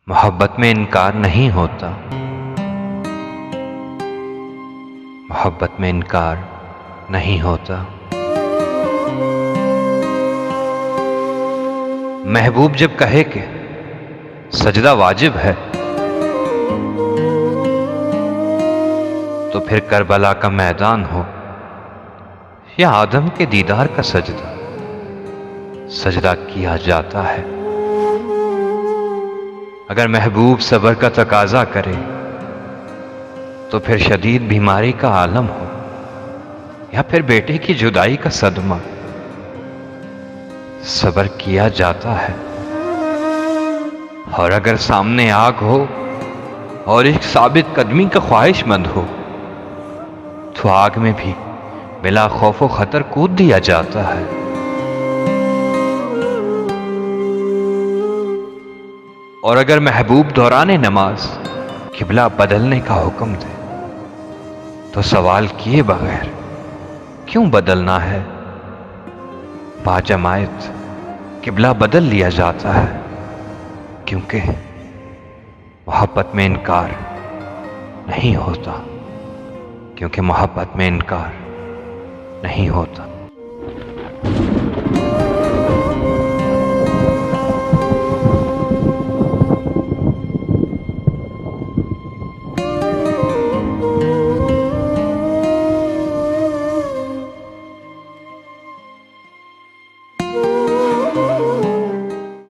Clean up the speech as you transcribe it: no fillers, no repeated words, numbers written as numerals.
मोहब्बत में इनकार नहीं होता। मोहब्बत में इनकार नहीं होता। महबूब जब कहे कि सजदा वाजिब है, तो फिर करबला का मैदान हो या आदम के दीदार का सजदा, सजदा किया जाता है। अगर महबूब सब्र का तकाजा करे, तो फिर शदीद बीमारी का आलम हो या फिर बेटे की जुदाई का सदमा, सब्र किया जाता है। और अगर सामने आग हो और एक साबित कदमी का ख्वाहिशमंद हो, तो आग में भी बिला खौफो खतर कूद दिया जाता है। और अगर महबूब दौराने नमाज किबला बदलने का हुक्म दे, तो सवाल किए बगैर क्यों बदलना है। बाजमायत किबला बदल लिया जाता है, क्योंकि मोहब्बत में इनकार नहीं होता। क्योंकि मोहब्बत में इनकार नहीं होता।